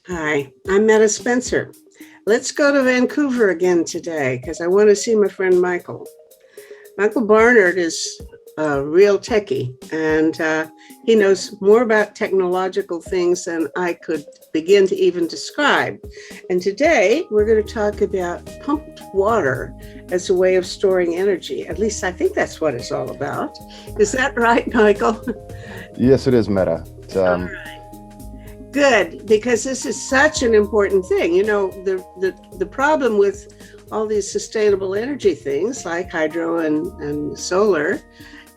Hi, I'm Meta Spencer. Let's go to Vancouver again today because I want to see my friend Michael. Michael Barnard is a real techie and he knows more about technological things than I could begin to even describe. And today we're going to talk about pumped water as a way of storing energy. At least I think that's what it's all about. Is that right, Michael? Yes, it is Meta. All right. Good, because this is such an important thing. You know, the problem with all these sustainable energy things like hydro and solar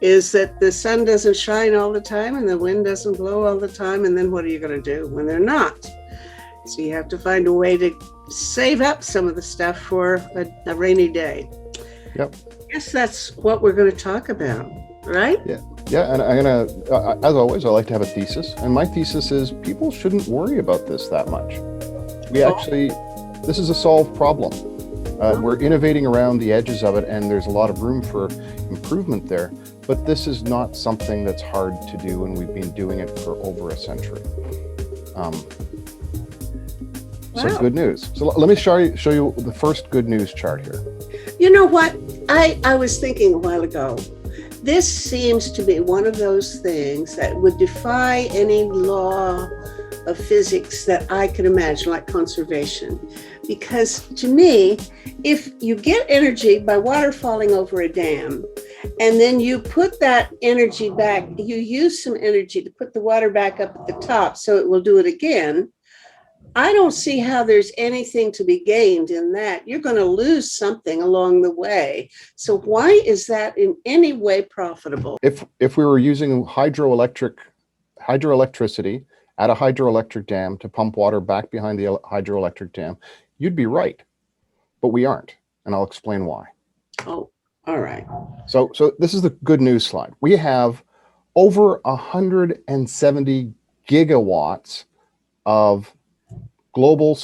is that the sun doesn't shine all the time and the wind doesn't blow all the time. And then what are you going to do when they're not? So you have to find a way to save up some of the stuff for a rainy day. Yep. I guess that's what we're going to talk about, right? Yeah. Yeah. And I'm going to, as always, I like to have a thesis. And my thesis is people shouldn't worry about this that much. This is a solved problem. We're innovating around the edges of it, and there's a lot of room for improvement there. But this is not something that's hard to do, and we've been doing it for over a century. So good news. So let me show you the first good news chart here. You know what? I was thinking a while ago, this seems to be one of those things that would defy any law of physics that I could imagine, like conservation. Because to me, if you get energy by water falling over a dam, and then you put that energy back, you use some energy to put the water back up at the top so it will do it again, I don't see how there's anything to be gained in that. You're going to lose something along the way. So why is that in any way profitable? If we were using hydroelectricity at a hydroelectric dam to pump water back behind the hydroelectric dam, you'd be right, but we aren't, and I'll explain why. Oh, all right. So this is the good news slide. We have over 170 gigawatts of global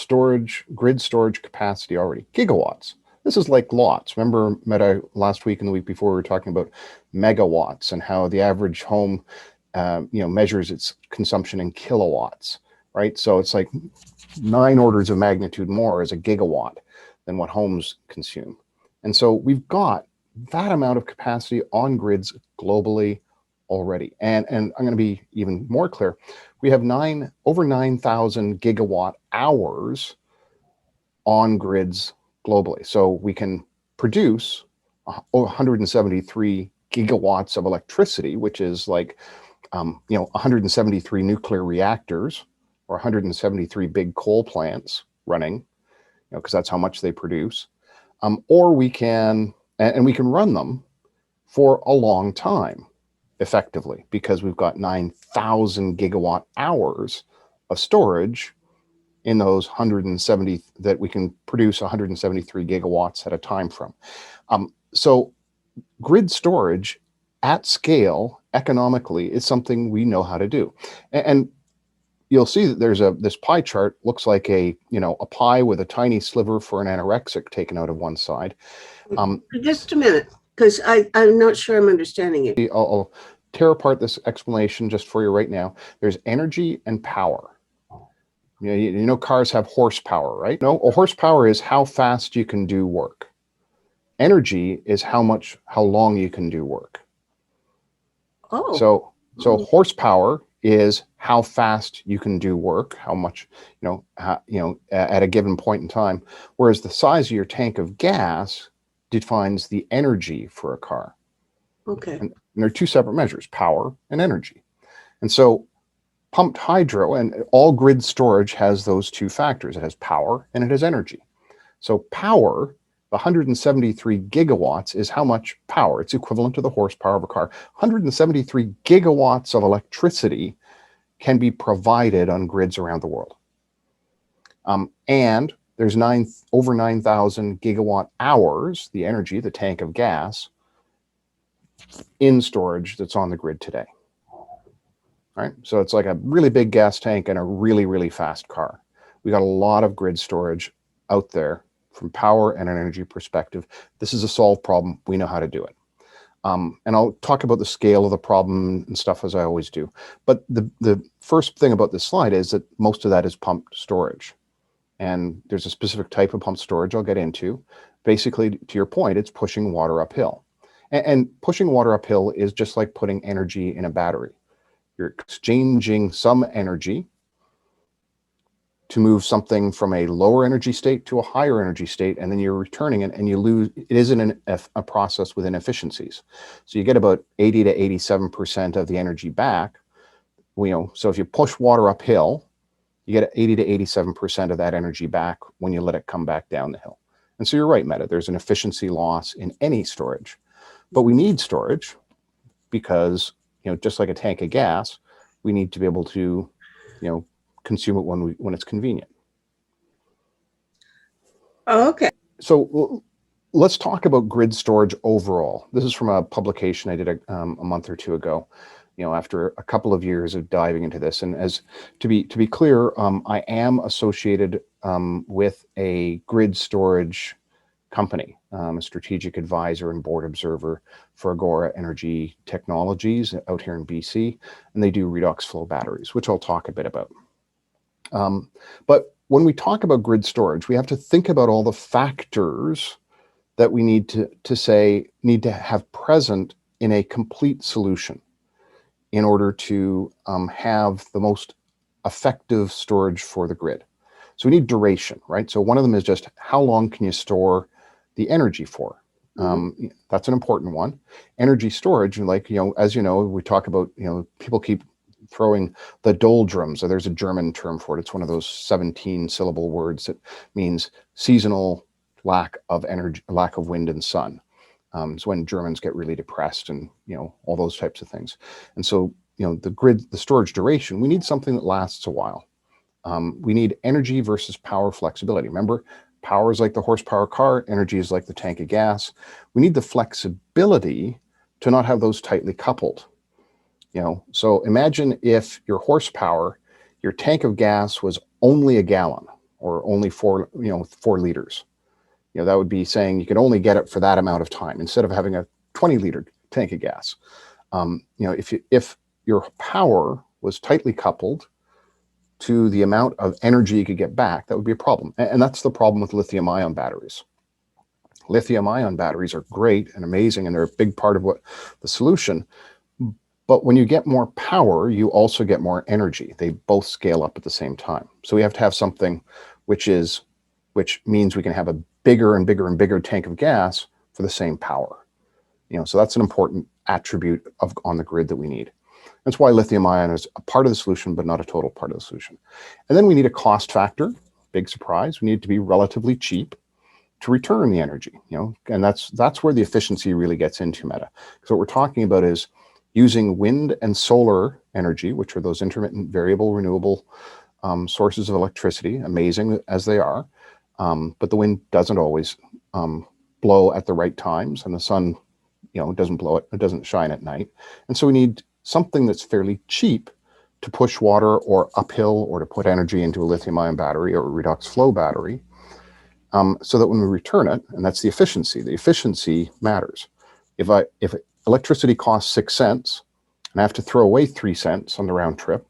grid storage capacity already. Gigawatts. This is like lots. Remember, Meta, last week and the week before, we were talking about megawatts and how the average home, measures its consumption in kilowatts, right? So it's like 9 orders of magnitude more as a gigawatt than what homes consume. And so we've got that amount of capacity on grids globally already. And I'm going to be even more clear. We have over 9,000 gigawatt hours on grids globally. So we can produce 173 gigawatts of electricity, which is like 173 nuclear reactors or 173 big coal plants running, because that's how much they produce. Or we can run them for a long time effectively, because we've got 9,000 gigawatt hours of storage in those 170 that we can produce 173 gigawatts at a time from. So grid storage at scale economically is something we know how to do. And you'll see that there's this pie chart looks like a pie with a tiny sliver for an anorexic taken out of one side. Just a minute, because I'm not sure I'm understanding it. I'll tear apart this explanation just for you right now. There's energy and power. You know cars have horsepower, right? No, horsepower is how fast you can do work. Energy is how long you can do work. Oh. So horsepower is how fast you can do work, how much, at a given point in time. Whereas the size of your tank of gas defines the energy for a car. Okay. And they're two separate measures, power and energy. And so pumped hydro and all grid storage has those two factors. It has power and it has energy. So power, the 173 gigawatts is how much power. It's equivalent to the horsepower of a car. 173 gigawatts of electricity can be provided on grids around the world. And there's over 9,000 gigawatt hours, the energy, the tank of gas, in storage that's on the grid today. Right? So it's like a really big gas tank and a really, really fast car. We got a lot of grid storage out there from power and an energy perspective. This is a solved problem. We know how to do it. And I'll talk about the scale of the problem and stuff as I always do. But the first thing about this slide is that most of that is pumped storage. And there's a specific type of pumped storage I'll get into. Basically, to your point, it's pushing water uphill. And pushing water uphill is just like putting energy in a battery. You're exchanging some energy to move something from a lower energy state to a higher energy state, and then you're returning it, and you lose. It isn't a process with inefficiencies. So you get about 80 to 87% of the energy back. So if you push water uphill, you get 80 to 87% of that energy back when you let it come back down the hill. And so you're right, Meta, there's an efficiency loss in any storage. But we need storage because, just like a tank of gas, we need to be able to, consume it when it's convenient. Okay. So let's talk about grid storage overall. This is from a publication I did a month or two ago, after a couple of years of diving into this. And as to be clear, I am associated with a grid storage company, a strategic advisor and board observer for Agora Energy Technologies out here in BC, and they do redox flow batteries, which I'll talk a bit about. But when we talk about grid storage, we have to think about all the factors that we need to have present in a complete solution in order to have the most effective storage for the grid. So we need duration, right? So one of them is just how long can you store the energy for? That's an important one. Energy storage, like, as you know, we talk about, people keep throwing the doldrums, or there's a German term for it. It's one of those 17 syllable words that means seasonal lack of energy, lack of wind and sun. It's when Germans get really depressed and, all those types of things. And so, the storage duration, we need something that lasts a while. We need energy versus power flexibility. Remember, power is like the horsepower car, energy is like the tank of gas. We need the flexibility to not have those tightly coupled. So imagine if your horsepower, your tank of gas was only a gallon or only 4 liters. That would be saying you can only get it for that amount of time instead of having a 20-liter tank of gas. If your power was tightly coupled to the amount of energy you could get back, that would be a problem. And that's the problem with lithium-ion batteries. Lithium-ion batteries are great and amazing, and they're a big part of what the solution. But when you get more power, you also get more energy. They both scale up at the same time. So we have to have something which means we can have a bigger and bigger and bigger tank of gas for the same power. So that's an important attribute on the grid that we need. That's why lithium ion is a part of the solution, but not a total part of the solution. And then we need a cost factor. Big surprise. We need it to be relatively cheap to return the energy. And that's where the efficiency really gets into, Meta. So what we're talking about is using wind and solar energy, which are those intermittent variable renewable sources of electricity, amazing as they are. But the wind doesn't always blow at the right times, and the sun, it doesn't shine at night. And so we need something that's fairly cheap to push water or uphill, or to put energy into a lithium-ion battery or a redox flow battery, so that when we return it, and that's the efficiency matters. If electricity costs 6 cents and I have to throw away 3 cents on the round trip,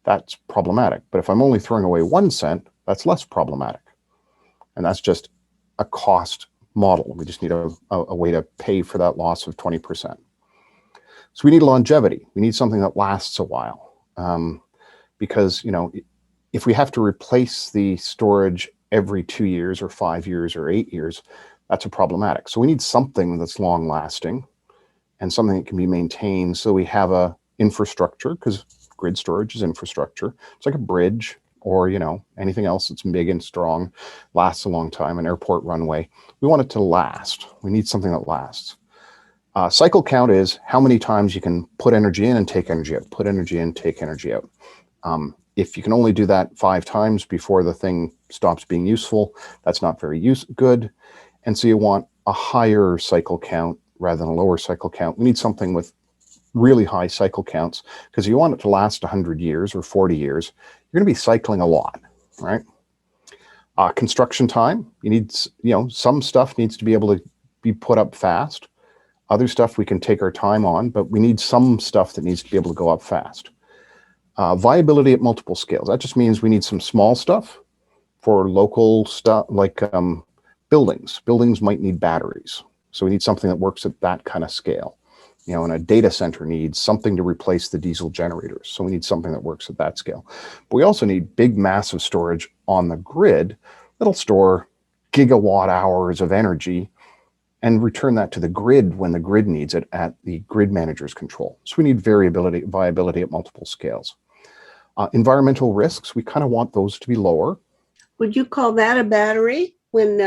that's problematic. But if I'm only throwing away 1 cent, that's less problematic. And that's just a cost model. We just need a way to pay for that loss of 20%. So we need longevity. We need something that lasts a while. Because, if we have to replace the storage every 2 years or 5 years or 8 years, that's a problematic. So we need something that's long lasting and something that can be maintained, so we have a infrastructure, because grid storage is infrastructure. It's like a bridge, or anything else that's big and strong, lasts a long time, an airport runway. We want it to last. We need something that lasts. Cycle count is how many times you can put energy in and take energy out, put energy in, take energy out. If you can only do that 5 times before the thing stops being useful, that's not very good. And so you want a higher cycle count rather than a lower cycle count. We need something with really high cycle counts, because you want it to last 100 years or 40 years. You're going to be cycling a lot, right? Construction time, you need, some stuff needs to be able to be put up fast. Other stuff we can take our time on, but we need some stuff that needs to be able to go up fast. Viability at multiple scales. That just means we need some small stuff for local stuff, like buildings. Buildings might need batteries. So we need something that works at that kind of scale. You know, and a data center needs something to replace the diesel generators. So we need something that works at that scale. But we also need big, massive storage on the grid that'll store gigawatt hours of energy and return that to the grid when the grid needs it at the grid manager's control. So we need viability at multiple scales. Environmental risks, we kind of want those to be lower. Would you call that a battery? When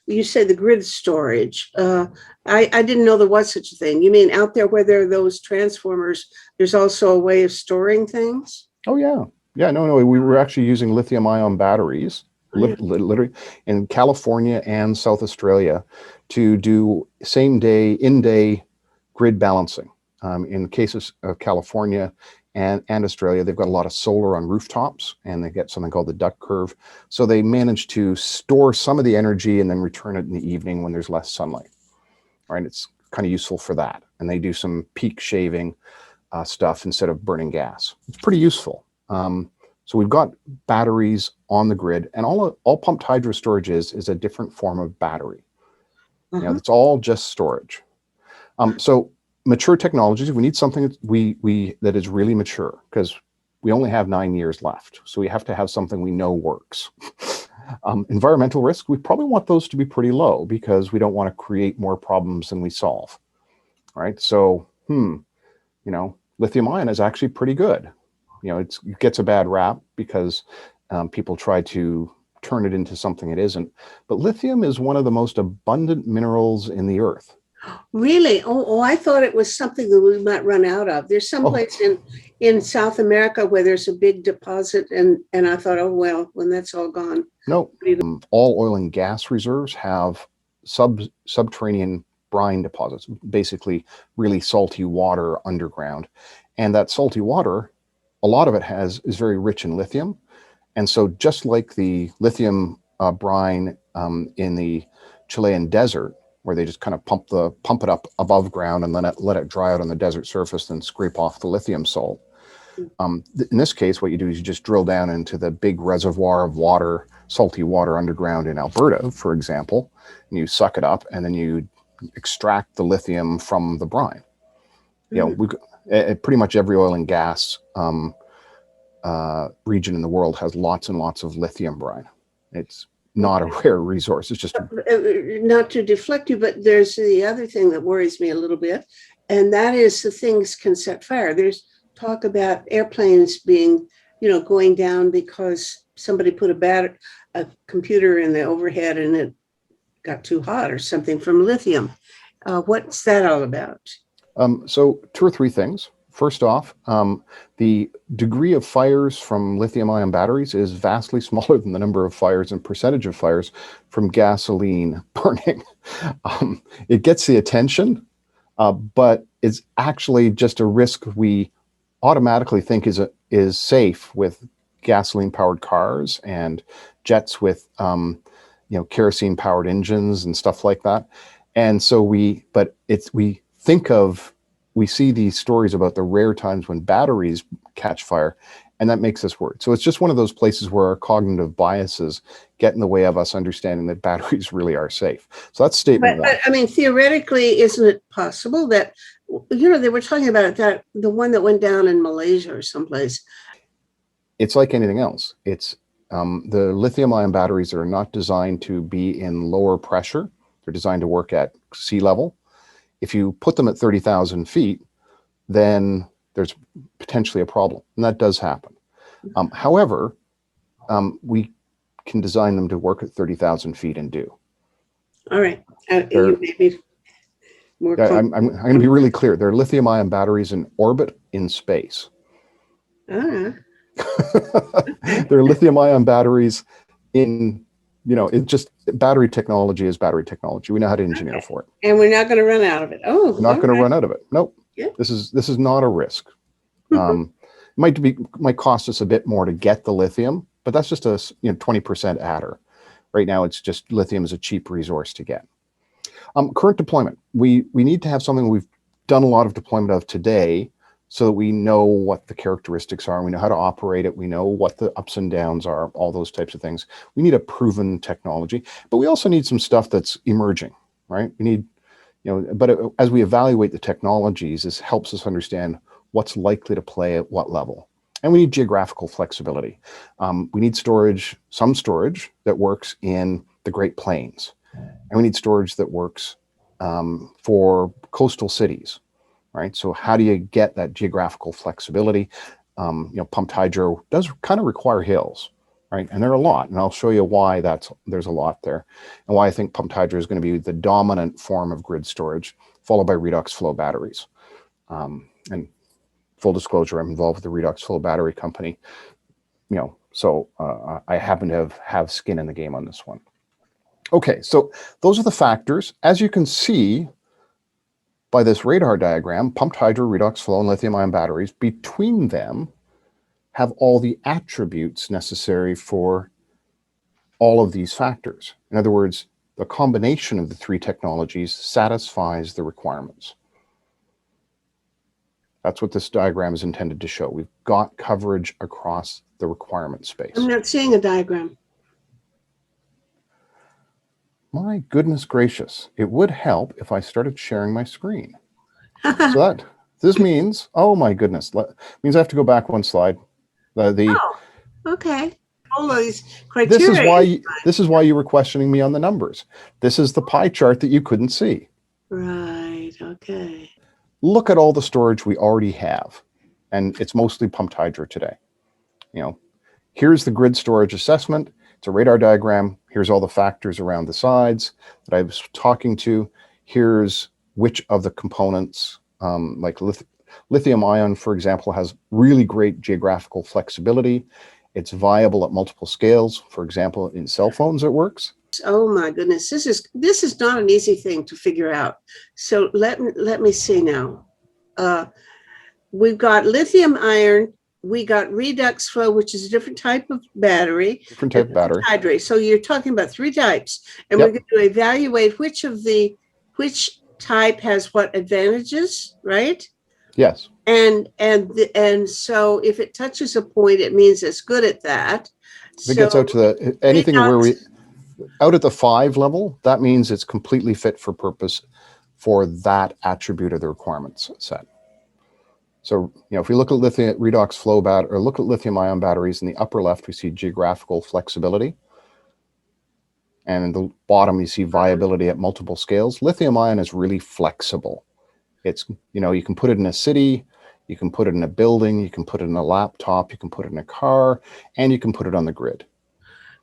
you say the grid storage, I didn't know there was such a thing. You mean out there where there are those transformers, there's also a way of storing things? Oh, yeah. Yeah, no, we were actually using lithium ion batteries, literally in California and South Australia to do same day, in-day grid balancing. In the cases of California and Australia, they've got a lot of solar on rooftops, and they get something called the duck curve. So they manage to store some of the energy and then return it in the evening when there's less sunlight. All right, it's kind of useful for that. And they do some peak shaving stuff instead of burning gas. It's pretty useful. So we've got batteries on the grid, and all pumped hydro storage is a different form of battery. You know, it's all just storage. So mature technologies, we need something that is really mature, because we only have 9 years left. So we have to have something we know works. Environmental risk, we probably want those to be pretty low, because we don't want to create more problems than we solve. All right. So, you know, lithium ion is actually pretty good. You know, it gets a bad rap because people try to turn it into something it isn't. But lithium is one of the most abundant minerals in the earth. Really? Oh, I thought it was something that we might run out of. There's some place in South America where there's a big deposit, and I thought, oh, well, when that's all gone. No, all oil and gas reserves have subterranean brine deposits, basically really salty water underground. And that salty water, a lot of it is very rich in lithium. And so just like the lithium brine in the Chilean desert, where they just kind of pump it up above ground and let it dry out on the desert surface, then scrape off the lithium salt. In this case, what you do is you just drill down into the big reservoir of water, salty water underground in Alberta, for example, and you suck it up, and then you extract the lithium from the brine. You know, pretty much every oil and gas region in the world has lots and lots of lithium brine. It's not a rare resource. It's just not to deflect you, but there's the other thing that worries me a little bit, and that is the things can set fire. There's talk about airplanes being, going down because somebody put a computer in the overhead and it got too hot or something from lithium. What's that all about? So 2 or 3 things. First off, the degree of fires from lithium-ion batteries is vastly smaller than the number of fires and percentage of fires from gasoline burning. It gets the attention, but it's actually just a risk we automatically think is safe with gasoline-powered cars and jets with kerosene-powered engines and stuff like that. And so we see these stories about the rare times when batteries catch fire, and that makes us worried. So it's just one of those places where our cognitive biases get in the way of us understanding that batteries really are safe. So that's statement one. But I mean, theoretically, isn't it possible that, they were talking about it, that the one that went down in Malaysia or someplace? It's like anything else. It's the lithium-ion batteries are not designed to be in lower pressure. They're designed to work at sea level. If you put them at 30,000 feet, then there's potentially a problem. And that does happen. However, we can design them to work at 30,000 feet and do. All right. You made me more I'm going to be really clear. They're lithium-ion batteries in orbit in space. They're lithium-ion batteries in... it's just battery technology is battery technology. We know how to engineer for it. And we're not going to run out of it. Oh, we're not going to run out of it. Nope. Yeah. This is not a risk. Might cost us a bit more to get the lithium, but that's just a 20% adder. Right now, it's just lithium is a cheap resource to get. Current deployment. We need to have something we've done a lot of deployment of today so that we know what the characteristics are. We know how to operate it. We know what the ups and downs are, all those types of things. We need a proven technology, but we also need some stuff that's emerging, right? We need, as we evaluate the technologies, this helps us understand what's likely to play at what level. And we need geographical flexibility. We need some storage that works in the Great Plains. And we need storage that works for coastal cities, right? So how do you get that geographical flexibility? Pumped hydro does kind of require hills, right? And there are a lot, and I'll show you why there's a lot there, and why I think pumped hydro is going to be the dominant form of grid storage, followed by redox flow batteries. And full disclosure, I'm involved with the redox flow battery company, so I happen to have skin in the game on this one. Okay, so those are the factors. As you can see by this radar diagram, pumped hydro, redox flow, and lithium-ion batteries, between them have all the attributes necessary for all of these factors. In other words, the combination of the three technologies satisfies the requirements. That's what this diagram is intended to show. We've got coverage across the requirement space. I'm not seeing a diagram. My goodness gracious. It would help if I started sharing my screen. So this means, oh my goodness, means I have to go back one slide. Oh, okay. All these criteria. This is why you were questioning me on the numbers. This is the pie chart that you couldn't see. Right, okay. Look at all the storage we already have, and it's mostly pumped hydro today. Here's the grid storage assessment. It's a radar diagram. Here's all the factors around the sides that I was talking to. Here's which of the components, like lithium ion, for example, has really great geographical flexibility. It's viable at multiple scales. For example, in cell phones, it works. Oh my goodness, this is not an easy thing to figure out. So let me see now. We've got lithium iron, we got redox flow, which is a different type of battery. Different type of battery. Hydrate. So you're talking about three types, and Yep. we're going to evaluate which type has what advantages, right? Yes. And so if it touches a point, it means it's good at that. If it gets out to anything where we out at the 5 level, that means it's completely fit for purpose for that attribute of the requirements set. So, if we look at lithium redox flow or look at lithium ion batteries, in the upper left, we see geographical flexibility. And in the bottom, you see viability at multiple scales. Lithium ion is really flexible. It's, you can put it in a city, you can put it in a building, you can put it in a laptop, you can put it in a car, and you can put it on the grid.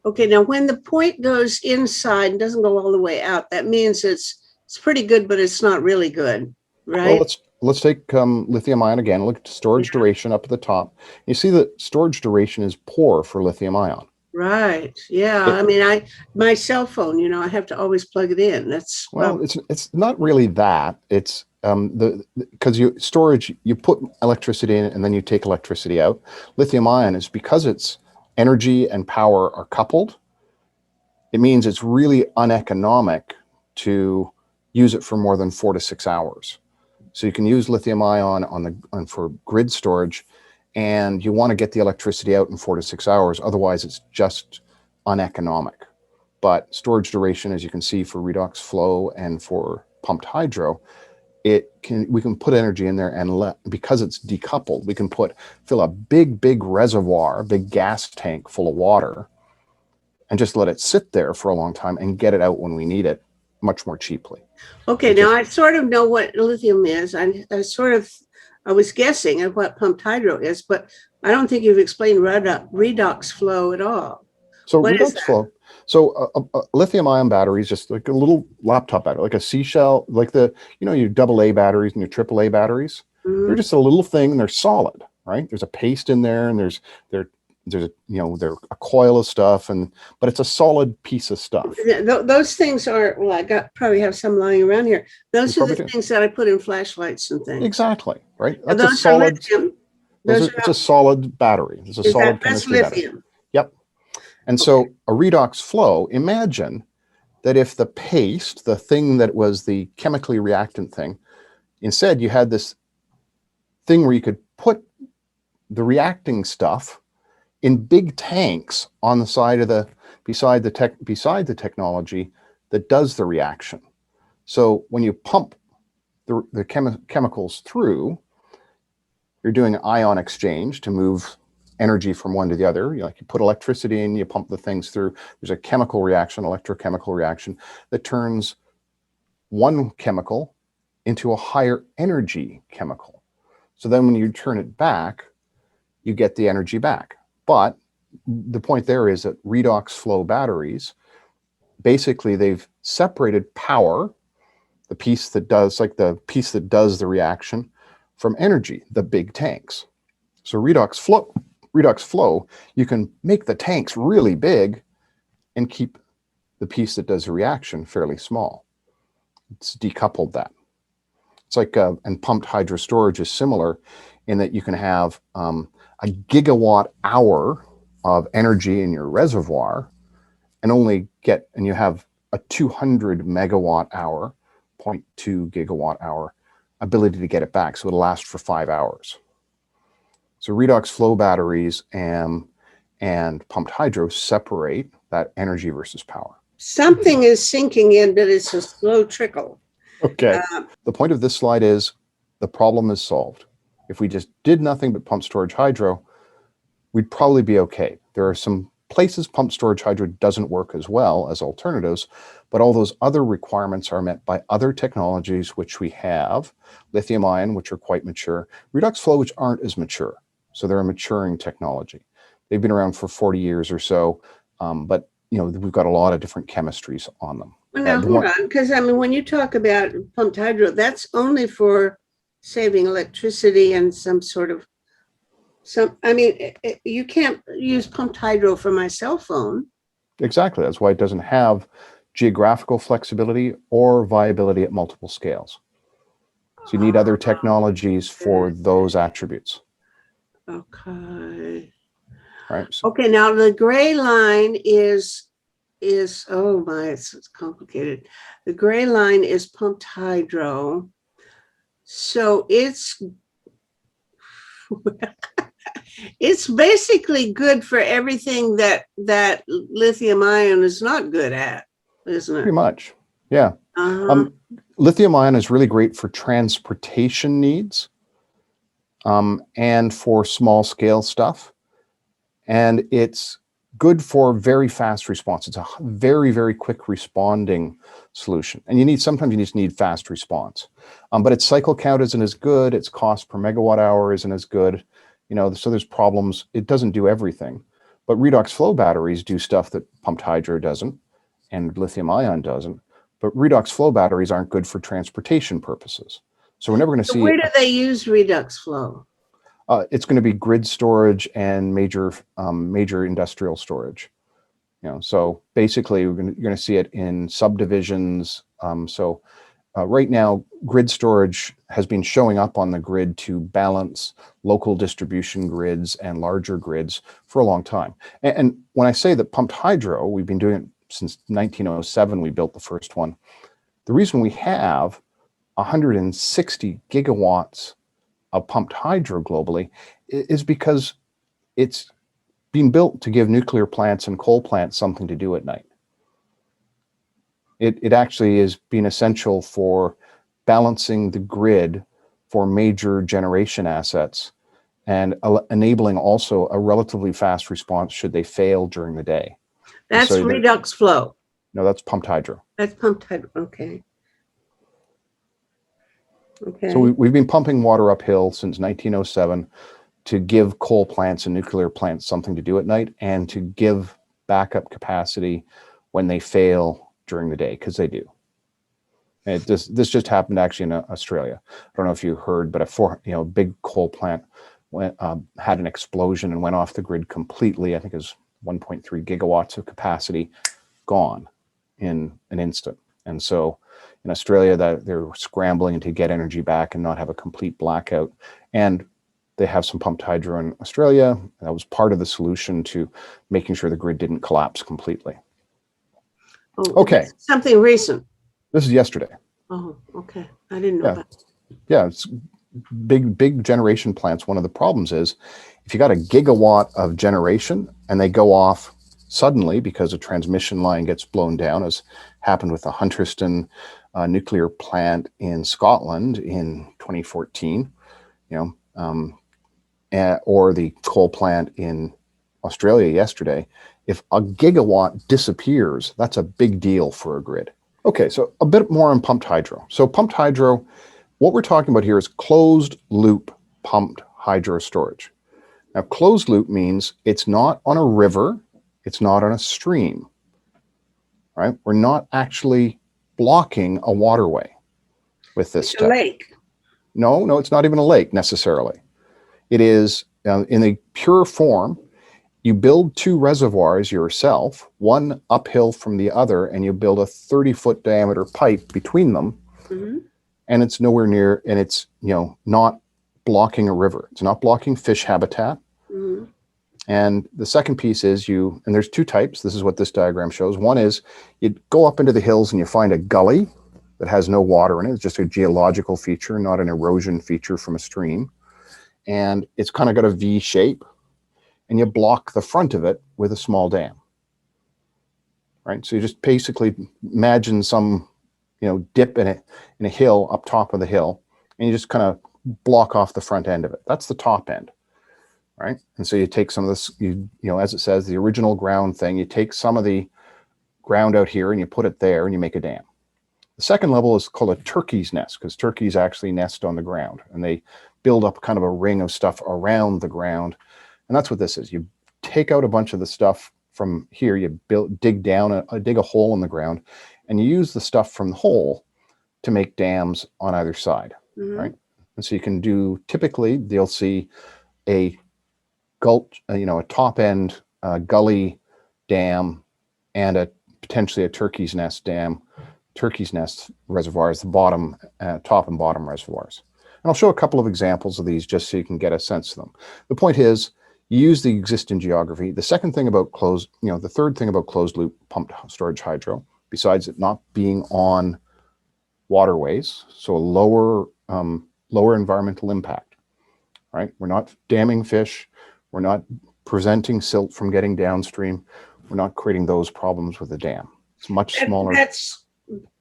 Okay, now when the point goes inside and doesn't go all the way out, that means it's pretty good, but it's not really good, right? Well, let's take lithium ion again. Look at storage duration up at the top. You see that storage duration is poor for lithium ion. Right. Yeah. My cell phone, I have to always plug it in. That's it's not really that. It's because you put electricity in and then you take electricity out. Lithium ion is because it's energy and power are coupled. It means it's really uneconomic to use it for more than 4 to 6 hours. So you can use lithium ion for grid storage, and you want to get the electricity out in 4 to 6 hours. Otherwise, it's just uneconomic. But storage duration, as you can see for redox flow and for pumped hydro, we can put energy in there, and because it's decoupled, we can fill a big reservoir, big gas tank full of water, and just let it sit there for a long time and get it out when we need it much more cheaply. Okay, now I sort of know what lithium is. I was guessing at what pumped hydro is, but I don't think you've explained redox flow at all. So redox flow. So a lithium-ion battery is just like a little laptop battery, like a seashell, like your AA batteries and your AAA batteries. Mm-hmm. They're just a little thing, and they're solid, right? There's a paste in there, and there's they're a coil of stuff, but it's a solid piece of stuff. Those things are, probably have some lying around here. Those are the things that I put in flashlights and things. Exactly, right? That's a solid. It's a solid battery. It's a solid chemistry battery. Yep. And so a redox flow, imagine that if the paste, the thing that was the chemically reactant thing, instead you had this thing where you could put the reacting stuff in big tanks on the side of the beside the technology that does the reaction. So when you pump the chemicals through, you're doing an ion exchange to move energy from one to the other. You put electricity in, you pump the things through. There's a chemical reaction, electrochemical reaction, that turns one chemical into a higher energy chemical. So then when you turn it back, you get the energy back. But the point there is that redox flow batteries, basically they've separated power, the piece that does, like the piece that does the reaction, from energy, the big tanks. So redox flow, you can make the tanks really big and keep the piece that does the reaction fairly small. It's decoupled that. It's like, and pumped hydro storage is similar in that you can have a gigawatt hour of energy in your reservoir and you have a 200 megawatt hour, 0.2 gigawatt hour ability to get it back. So it'll last for 5 hours. So redox flow batteries and pumped hydro separate that energy versus power. Something is sinking in, but it's a slow trickle. Okay. The point of this slide is the problem is solved. If we just did nothing but pump storage hydro, we'd probably be okay. There are some places pumped storage hydro doesn't work as well as alternatives, but all those other requirements are met by other technologies which we have, lithium ion, which are quite mature, redox flow, which aren't as mature. So they're a maturing technology. They've been around for 40 years or so, but we've got a lot of different chemistries on them. Well, now hold on, because when you talk about pumped hydro, that's only for saving electricity and you can't use pumped hydro for my cell phone. Exactly. That's why it doesn't have geographical flexibility or viability at multiple scales. So you need other technologies for those attributes. Okay. Right. So, okay. Now the gray line is oh my, it's complicated. The gray line is pumped hydro. So it's basically good for everything that lithium ion is not good at, isn't it? pretty much. Yeah. Lithium ion is really great for transportation needs and for small scale stuff. And it's good for very fast response. It's a very, very quick responding solution. And sometimes you just need fast response. But its cycle count isn't as good. Its cost per megawatt hour isn't as good. So there's problems. It doesn't do everything. But redox flow batteries do stuff that pumped hydro doesn't and lithium ion doesn't. But redox flow batteries aren't good for transportation purposes. So we're never going to see. Where do they use redox flow? It's going to be grid storage and major industrial storage. So basically, you're going to see it in subdivisions. Right now, grid storage has been showing up on the grid to balance local distribution grids and larger grids for a long time. And when I say that pumped hydro, we've been doing it since 1907. We built the first one. The reason we have 160 gigawatts of pumped hydro globally is because it's being built to give nuclear plants and coal plants something to do at night. It actually is being essential for balancing the grid for major generation assets and enabling also a relatively fast response should they fail during the day. That's redox flow. No, that's pumped hydro. That's pumped hydro. Okay. Okay. So we've been pumping water uphill since 1907 to give coal plants and nuclear plants something to do at night and to give backup capacity when they fail during the day, because they do. And this just happened actually in Australia. I don't know if you heard, but a big coal plant had an explosion and went off the grid completely. I think it was 1.3 gigawatts of capacity gone in an instant. And so in Australia, that they're scrambling to get energy back and not have a complete blackout. And they have some pumped hydro in Australia. That was part of the solution to making sure the grid didn't collapse completely. Oh, Okay, this is something recent. this is yesterday. Oh, okay. I didn't know Yeah, that. yeah, it's big generation plants. One of the problems is if you got a gigawatt of generation and they go off suddenly because a transmission line gets blown down, as happened with the Hunterston nuclear plant in Scotland in 2014, you know, or the coal plant in Australia yesterday. If a gigawatt disappears, that's a big deal for a grid. Okay, so a bit more on pumped hydro. So pumped hydro, what we're talking about here is closed loop pumped hydro storage. Now, closed loop means it's not on a river, it's not on a stream, right? We're not actually blocking a waterway with this It's a stuff. lake. No, it's not even a lake necessarily. It is in a pure form. You build two reservoirs yourself, one uphill from the other, and you build a 30-foot diameter pipe between them, Mm-hmm. and it's nowhere near, and it's not blocking a river. It's not blocking fish habitat. Mm-hmm. And the second piece is and there's two types. This is what this diagram shows. One is you go up into the hills and you find a gully that has no water in it. It's just a geological feature, not an erosion feature from a stream. And it's kind of got a V shape, and you block the front of it with a small dam. Right? So you just basically imagine some, dip in a hill up top of the hill, and you just kind of block off the front end of it. That's the top end. Right? And so you take some of this, as it says, the original ground thing, you take some of the ground out here and you put it there and you make a dam. The second level is called a turkey's nest, because turkeys actually nest on the ground and they build up kind of a ring of stuff around the ground. And that's what this is. You take out a bunch of the stuff from here, you dig a hole in the ground, and you use the stuff from the hole to make dams on either side. Mm-hmm. Right? And so you can do, typically you'll see a gulch, a top end gully dam, and potentially a turkey's nest dam. Turkey's nest reservoirs, the bottom, top and bottom reservoirs. And I'll show a couple of examples of these just so you can get a sense of them. The point is, you use the existing geography. The second thing about the third thing about closed loop pumped storage hydro, besides it not being on waterways, so a lower environmental impact, right? We're not damming fish. We're not preventing silt from getting downstream. We're not creating those problems with the dam. It's much smaller.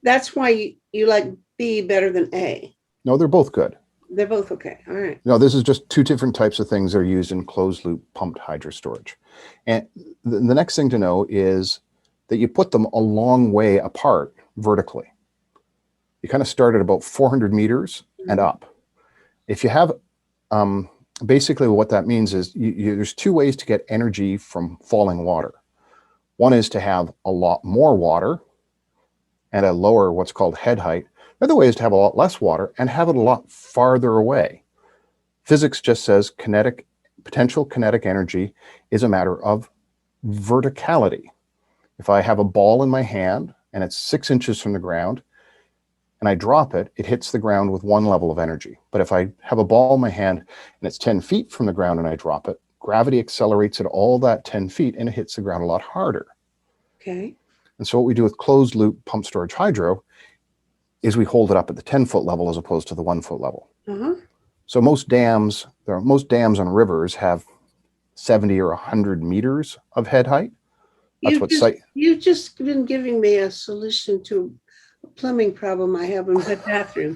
That's why you like B better than A. No, they're both good. They're both okay. All right. No, this is just two different types of things that are used in closed loop pumped hydro storage. And the next thing to know is that you put them a long way apart vertically. You kind of start at about 400 meters and up. If you have, basically what that means is there's two ways to get energy from falling water. One is to have a lot more water and a lower, what's called head height. The other way is to have a lot less water and have it a lot farther away. Physics just says potential kinetic energy is a matter of verticality. If I have a ball in my hand and it's 6 inches from the ground and I drop it, it hits the ground with one level of energy. But if I have a ball in my hand and it's 10 feet from the ground and I drop it, gravity accelerates it all that 10 feet and it hits the ground a lot harder. Okay. And so what we do with closed loop pump storage hydro is we hold it up at the 10-foot level as opposed to the 1-foot level. Uh-huh. So most dams on rivers have 70 or 100 meters of head height. You've just been giving me a solution to a plumbing problem I have in my bathroom.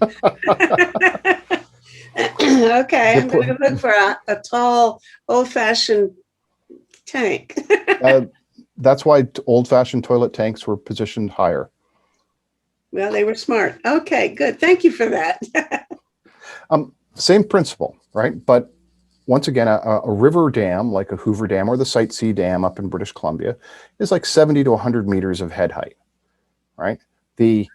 Okay, I'm going to look for a tall, old-fashioned tank. That's why old-fashioned toilet tanks were positioned higher. Well, they were smart. Okay, good. Thank you for that. Same principle, right? But once again, a river dam like a Hoover Dam or the Site C Dam up in British Columbia is like 70 to 100 meters of head height, right? The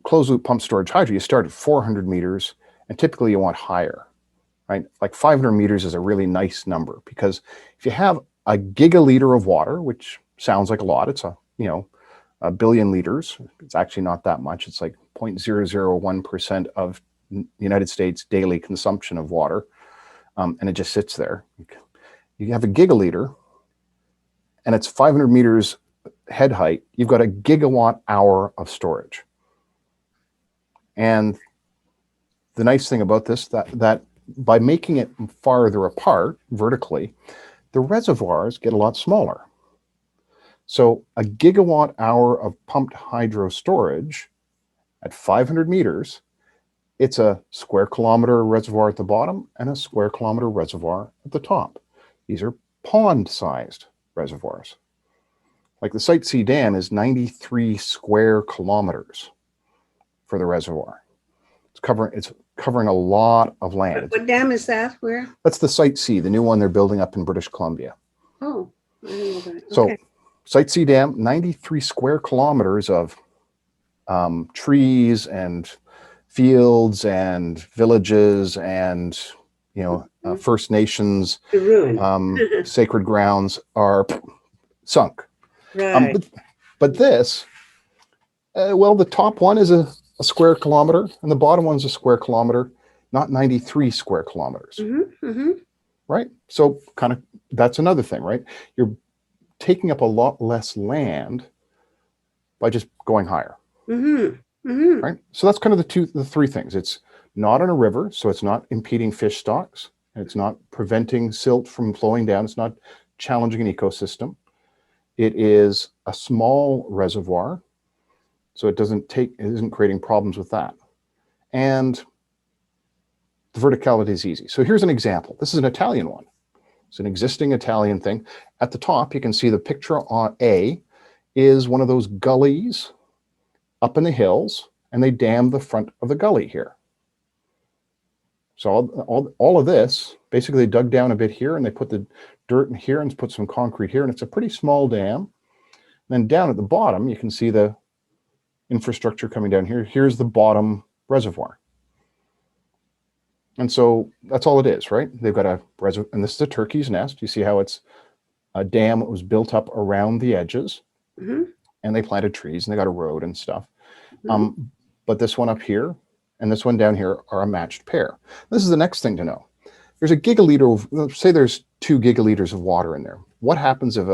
closed loop pump storage hydro, you start at 400 meters and typically you want higher, right? Like 500 meters is a really nice number, because if you have a gigaliter of water, which sounds like a lot, it's a billion liters. It's actually not that much. It's like 0.001% of United States daily consumption of water. And it just sits there. You have a gigaliter and it's 500 meters head height, you've got a gigawatt hour of storage. And the nice thing about this, that by making it farther apart vertically, the reservoirs get a lot smaller. So a gigawatt hour of pumped hydro storage at 500 meters, it's a square kilometer reservoir at the bottom and a square kilometer reservoir at the top. These are pond-sized reservoirs. Like the Site C Dam is 93 square kilometers for the reservoir. It's covering a lot of land. What dam is that? Where? That's the Site C, the new one they're building up in British Columbia. Oh, I didn't know that. Okay. So Site C Dam, 93 square kilometers of trees and fields and villages and First Nations sacred grounds are sunk. Right. But this, well, the top one is a square kilometer and the bottom one's a square kilometer, not 93 square kilometers. Right? So kind of that's another thing, right? You're taking up a lot less land by just going higher. Right? So that's kind of the three things. It's not on a river, so it's not impeding fish stocks. It's not preventing silt from flowing down. It's not challenging an ecosystem. It is a small reservoir, so it isn't creating problems with that. And the verticality is easy. So here's an example. This is an Italian one. It's an existing Italian thing. At the top, you can see the picture on A is one of those gullies up in the hills, and they dam the front of the gully here. So all of this, basically they dug down a bit here and they put the dirt in here and put some concrete here, and it's a pretty small dam. And then down at the bottom, you can see the infrastructure coming down here. Here's the bottom reservoir. And so that's all it is, right? They've got a reservoir, and this is a turkey's nest. You see how it's a dam that was built up around the edges, and they planted trees and they got a road and stuff. But this one up here and this one down here are a matched pair. This is the next thing to know. There's a gigaliter say there's 2 gigaliters of water in there. What happens if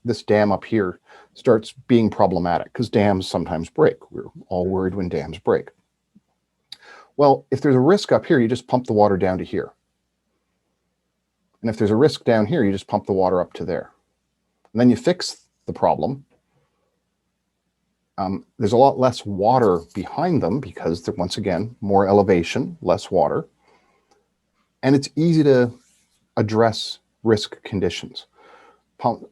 this dam up here starts being problematic? Because dams sometimes break. We're all worried when dams break. Well, if there's a risk up here, you just pump the water down to here. And if there's a risk down here, you just pump the water up to there. And then you fix the problem. There's a lot less water behind them because they're, once again, more elevation, less water. And it's easy to address risk conditions.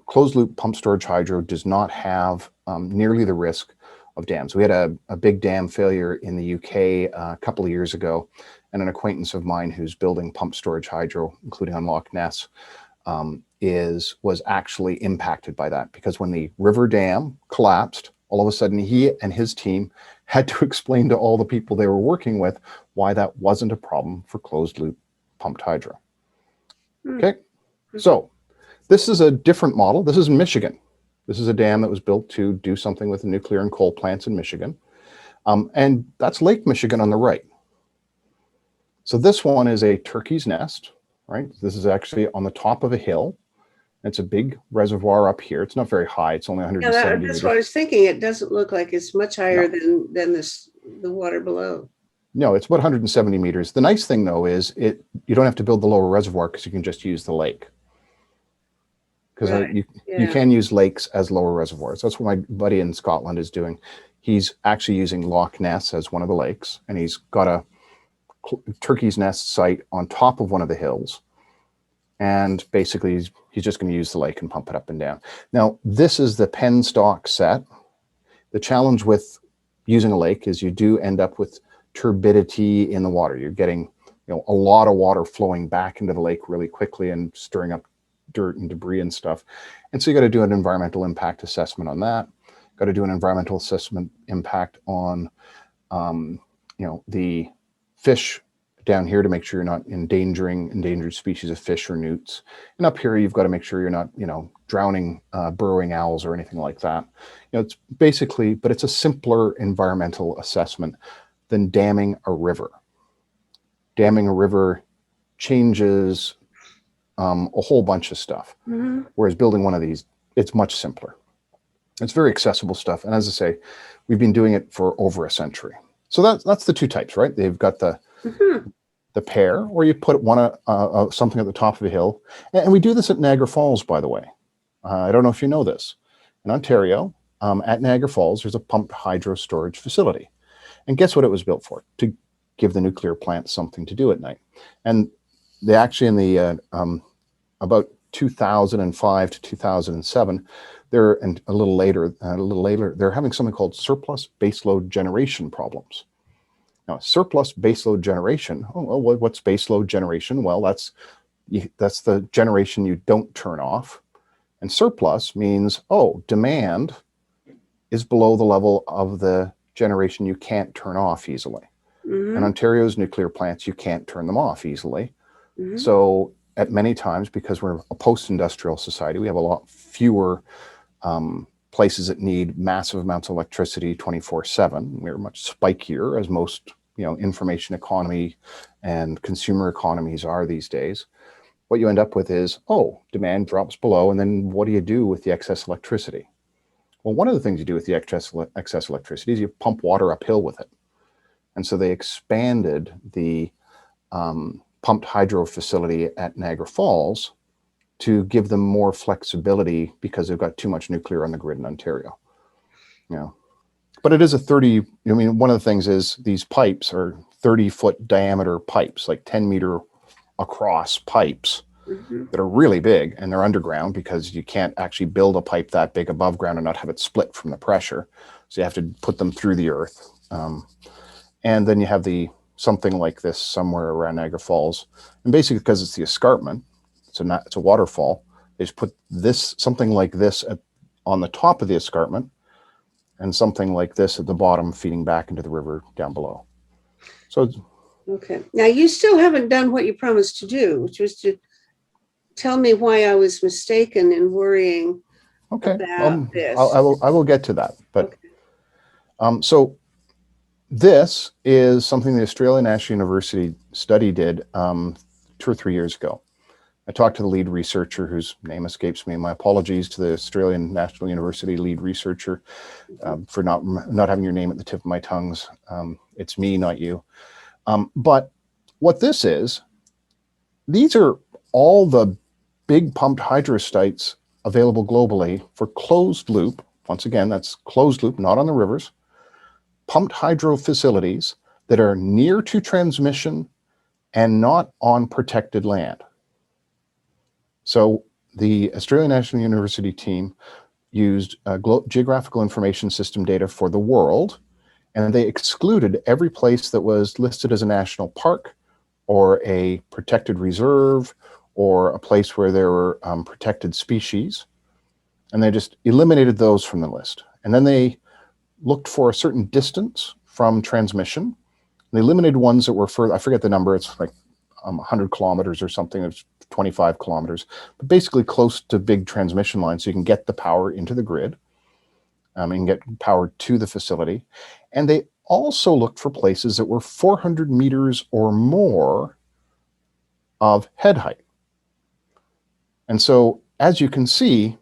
Closed loop pump storage hydro does not have nearly the risk of dams. We had a big dam failure in the UK a couple of years ago, and an acquaintance of mine who's building pump storage hydro, including on Loch Ness, was actually impacted by that, because when the river dam collapsed, all of a sudden he and his team had to explain to all the people they were working with why that wasn't a problem for closed loop pumped hydro. Okay, so this is a different model. This is in Michigan. This is a dam that was built to do something with the nuclear and coal plants in Michigan. And that's Lake Michigan on the right. So this one is a turkey's nest, right? This is actually on the top of a hill. It's a big reservoir up here. It's not very high. It's only 170 meters. That's what I was thinking. It doesn't look like it's much higher than the water below. No, it's about 170 meters. The nice thing, though, is you don't have to build the lower reservoir because you can just use the lake. Because you can use lakes as lower reservoirs. That's what my buddy in Scotland is doing. He's actually using Loch Ness as one of the lakes, and he's got a turkey's nest site on top of one of the hills. And basically, he's just going to use the lake and pump it up and down. Now, this is the penstock set. The challenge with using a lake is you do end up with turbidity in the water. You're getting a lot of water flowing back into the lake really quickly and stirring up dirt and debris and stuff. And so you got to do an environmental impact assessment on that. Got to do an environmental assessment impact on the fish down here to make sure you're not endangering endangered species of fish or newts. And up here, you've got to make sure you're not, drowning burrowing owls or anything like that. It's basically, but it's a simpler environmental assessment than damming a river. Damming a river changes a whole bunch of stuff. Whereas building one of these, it's much simpler. It's very accessible stuff. And as I say, we've been doing it for over a century. So that's the two types, right? They've got Mhm. the pair, or you put one something at the top of a hill. And we do this at Niagara Falls, by the way. I don't know if you know this. In Ontario, at Niagara Falls, there's a pumped hydro storage facility. And guess what it was built for? To give the nuclear plant something to do at night. And they actually, in the about 2005 to 2007, and a little later, they're having something called surplus baseload generation problems. Now, surplus baseload generation. Oh, well, what's baseload generation? Well, that's the generation you don't turn off. And surplus means, demand is below the level of the generation you can't turn off easily. And Mhm. Ontario's nuclear plants, you can't turn them off easily. Mhm. So at many times, because we're a post-industrial society, we have a lot fewer places that need massive amounts of electricity 24/7. We're much spikier, as most information economy and consumer economies are these days. What you end up with is, demand drops below, and then what do you do with the excess electricity? Well, one of the things you do with the excess electricity is you pump water uphill with it. And so they expanded the pumped hydro facility at Niagara Falls to give them more flexibility because they've got too much nuclear on the grid in Ontario. But it is one of the things is these pipes are 30-foot diameter pipes, like 10-meter across pipes Mhm. that are really big, and they're underground because you can't actually build a pipe that big above ground and not have it split from the pressure. So you have to put them through the earth. And then you have something like this somewhere around Niagara Falls. And basically, because it's the escarpment, it's a waterfall, they just put something like this on the top of the escarpment and something like this at the bottom feeding back into the river down below. So Okay. Now you still haven't done what you promised to do, which was to tell me why I was mistaken in worrying okay, about I this. will get to that. But Okay. so this is something the Australian National University study did 2 or 3 years ago. I talked to the lead researcher, whose name escapes me. My apologies to the Australian National University lead researcher for not having your name at the tip of my tongues. It's me, not you. But what this is, these are all the big pumped hydro sites available globally for closed loop. Once again, that's closed loop, not on the rivers. Pumped hydro facilities that are near to transmission and not on protected land. So the Australian National University team used geographical information system data for the world, and they excluded every place that was listed as a national park or a protected reserve or a place where there were protected species. And they just eliminated those from the list. And then they looked for a certain distance from transmission. They eliminated ones that were further, I forget the number, it's like 100 kilometers or something, it's 25 kilometers, but basically close to big transmission lines so you can get the power into the grid and get power to the facility. And they also looked for places that were 400 meters or more of head height. And so, as you can see,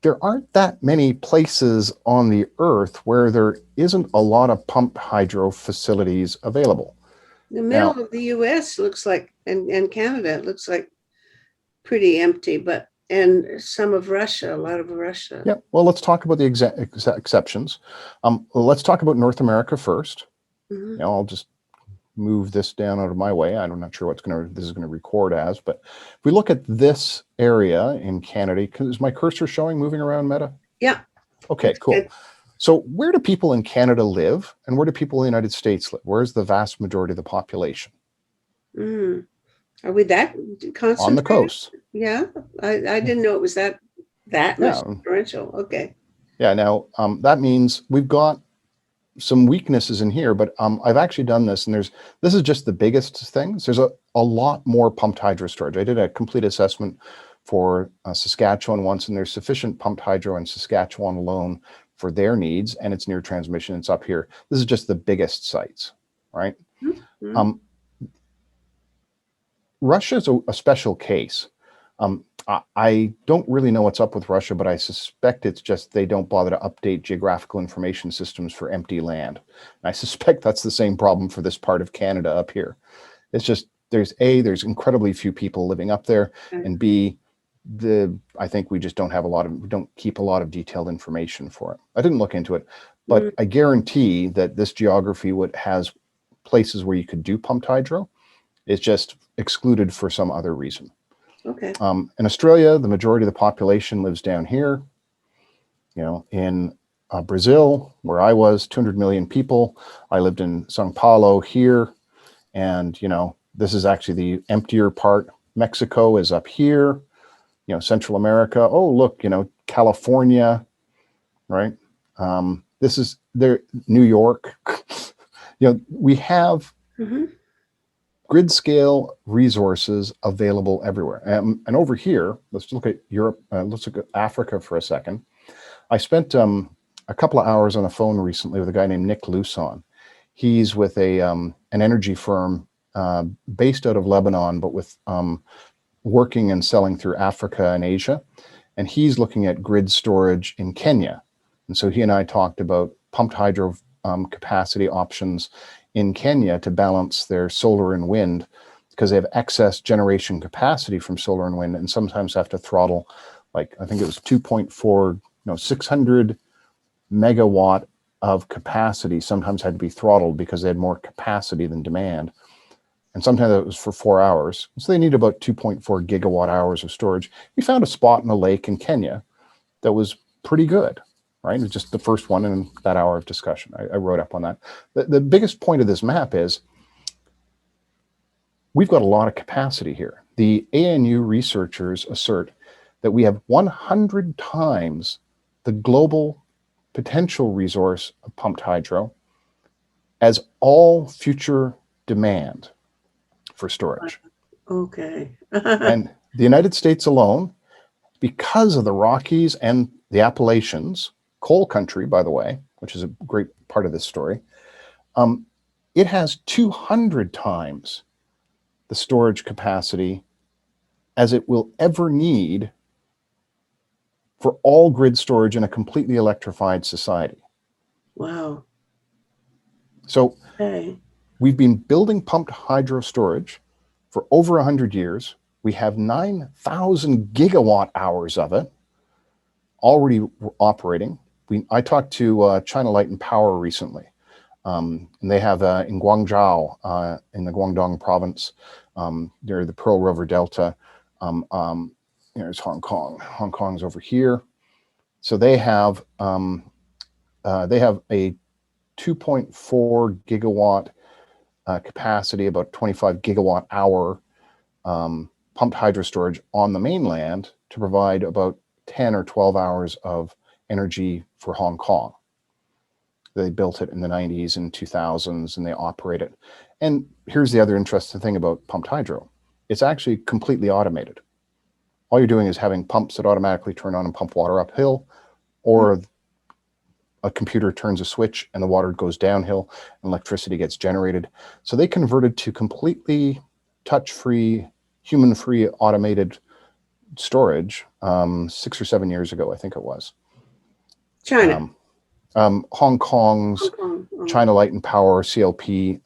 there aren't that many places on the earth where there isn't a lot of pumped hydro facilities available. The Now, middle of the US looks like, and Canada, it looks like pretty empty, and some of Russia, a lot of Russia. yeah, well, let's talk about the exceptions. Let's talk about North America first. Mhm. I'll just move this down out of my way. I'm not sure this is going to record as, but if we look at this area in Canada, is my cursor showing moving around, Meta? Yeah. Okay, cool. Good. So where do people in Canada live and where do people in the United States live? Where's the vast majority of the population? Mm. Are we that On the concentrated? coast. Yeah. I didn't know it was that much Yeah. differential. Okay. Yeah. Now, that means we've got some weaknesses in here, but I've actually done this, and this is just the biggest things. There's a lot more pumped hydro storage. I did a complete assessment for Saskatchewan once, and there's sufficient pumped hydro in Saskatchewan alone for their needs, and it's near transmission. It's up here. This is just the biggest sites, right? Mhm. Russia's a special case. I don't really know what's up with Russia, but I suspect it's just they don't bother to update geographical information systems for empty land. And I suspect that's the same problem for this part of Canada up here. It's just there's incredibly few people living up there, and B, I think we just don't keep a lot of detailed information for it. I didn't look into it, but I guarantee that this geography has places where you could do pumped hydro. It's just excluded for some other reason. Okay. In Australia, the majority of the population lives down here. In Brazil, where I was, 200 million people. I lived in São Paulo here. And, this is actually the emptier part. Mexico is up here, Central America. Oh, look, California, right? This is there, New York. We have grid scale resources available everywhere. And over here, let's look at Europe. Let's look at Africa for a second. I spent a couple of hours on the phone recently with a guy named Nick Luson. He's with an energy firm based out of Lebanon, but with working and selling through Africa and Asia. And he's looking at grid storage in Kenya. And so he and I talked about pumped hydro capacity options in Kenya to balance their solar and wind, because they have excess generation capacity from solar and wind, and sometimes have to throttle, like I think it was 600 megawatt of capacity sometimes had to be throttled because they had more capacity than demand. And sometimes it was for 4 hours. So they need about 2.4 gigawatt hours of storage. We found a spot in a lake in Kenya that was pretty good, right? It was just the first one in that hour of discussion. I wrote up on that. The biggest point of this map is we've got a lot of capacity here. The ANU researchers assert that we have 100 times the global potential resource of pumped hydro as all future demand for storage. Okay. And the United States alone, because of the Rockies and the Appalachians, coal country, by the way, which is a great part of this story, it has 200 times the storage capacity as it will ever need for all grid storage in a completely electrified society. Wow. So Okay. we've been building pumped hydro storage for over 100 years. We have 9,000 gigawatt hours of it already operating. I talked to China Light and Power recently, and they have in Guangzhou, in the Guangdong province, near the Pearl River Delta. There's Hong Kong. Hong Kong's over here. So they have a 2.4 gigawatt capacity, about 25 gigawatt hour pumped hydro storage on the mainland to provide about 10 or 12 hours of energy for Hong Kong. They built it in the 90s and 2000s, and they operate it. And here's the other interesting thing about pumped hydro. It's actually completely automated. All you're doing is having pumps that automatically turn on and pump water uphill, or a computer turns a switch and the water goes downhill and electricity gets generated. So they converted to completely touch-free, human-free automated storage 6 or 7 years ago, I think it was. China. Hong Kong's Hong Kong. Oh. China Light and Power CLP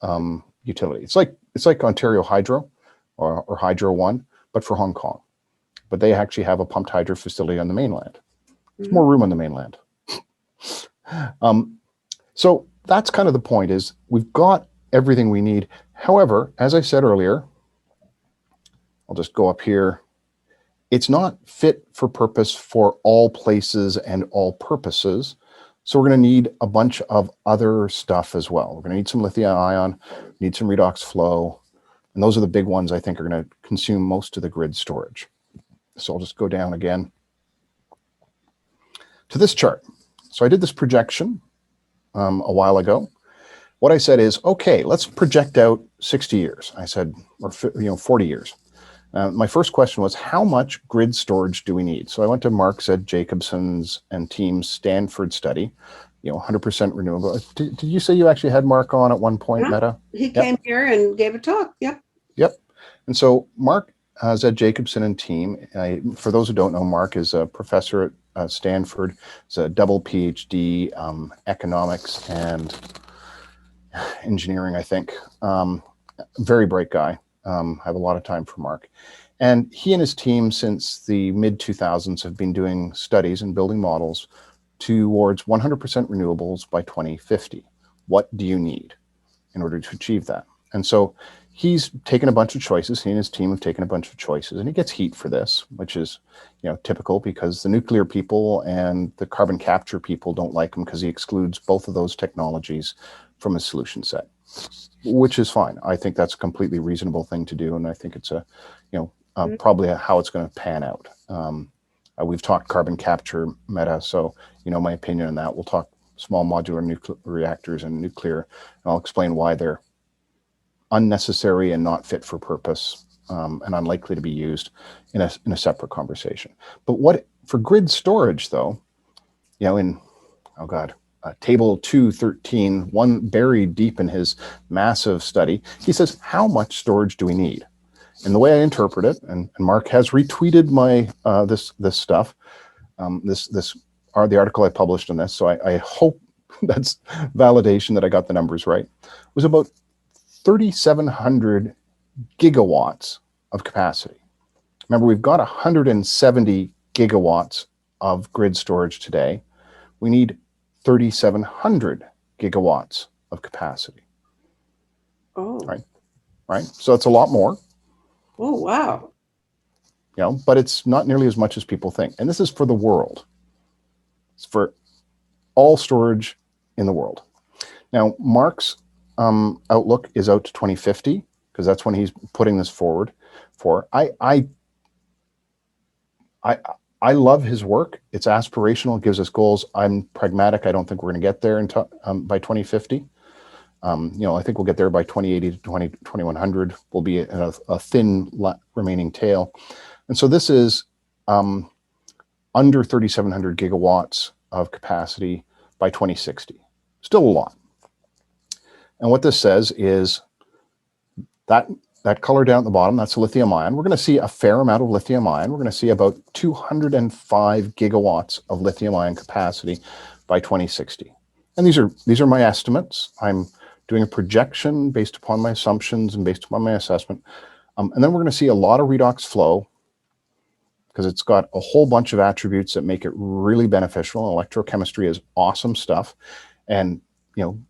utility. It's like Ontario Hydro or Hydro One, but for Hong Kong. But they actually have a pumped hydro facility on the mainland. There's more room on the mainland. So that's kind of the point, is we've got everything we need. However, as I said earlier, I'll just go up here. It's not fit for purpose for all places and all purposes. So we're going to need a bunch of other stuff as well. We're going to need some lithium ion, need some redox flow. And those are the big ones I think are going to consume most of the grid storage. So I'll just go down again to this chart. So I did this projection a while ago. What I said is, okay, let's project out 60 years. I said, or 40 years. My first question was, how much grid storage do we need? So I went to Mark Z. Jacobson's and team's Stanford study, 100% renewable. Did you say you actually had Mark on at one point, Yeah. Meta? He came here and gave a talk. Yep. Yep. And so Mark Zed Jacobson and team. For those who don't know, Mark is a professor at Stanford. He's a double PhD, economics and engineering, I think. Very bright guy. I have a lot of time for Mark. And he and his team, since the mid 2000s, have been doing studies and building models towards 100% renewables by 2050. What do you need in order to achieve that? And so he's taken a bunch of choices. He and his team have taken a bunch of choices, and he gets heat for this, which is, typical, because the nuclear people and the carbon capture people don't like him because he excludes both of those technologies from his solution set, which is fine. I think that's a completely reasonable thing to do, and I think it's probably how it's going to pan out. We've talked carbon capture meta, so my opinion on that. We'll talk small modular nuclear reactors and nuclear, and I'll explain why they're unnecessary and not fit for purpose, and unlikely to be used in a separate conversation. But what for grid storage, though, in table 213, one buried deep in his massive study, he says, how much storage do we need? And the way I interpret it, and Mark has retweeted my this stuff, the article I published on this, so I hope that's validation that I got the numbers right, was about 3,700 gigawatts of capacity. Remember, we've got 170 gigawatts of grid storage today. We need 3,700 gigawatts of capacity. Oh. Right. So it's a lot more. Oh, wow. But it's not nearly as much as people think. And this is for the world. It's for all storage in the world. Now, Mark's outlook is out to 2050, because that's when he's putting this forward for. I love his work. It's aspirational. It gives us goals. I'm pragmatic. I don't think we're going to get there by 2050. I think we'll get there by 2080 to 2100. We'll be a thin remaining tail. And so this is under 3,700 gigawatts of capacity by 2060. Still a lot. And what this says is that color down at the bottom, that's lithium ion. We're going to see a fair amount of lithium ion. We're going to see about 205 gigawatts of lithium ion capacity by 2060. And these are my estimates. I'm doing a projection based upon my assumptions and based upon my assessment. And then we're going to see a lot of redox flow, because it's got a whole bunch of attributes that make it really beneficial. Electrochemistry is awesome stuff. And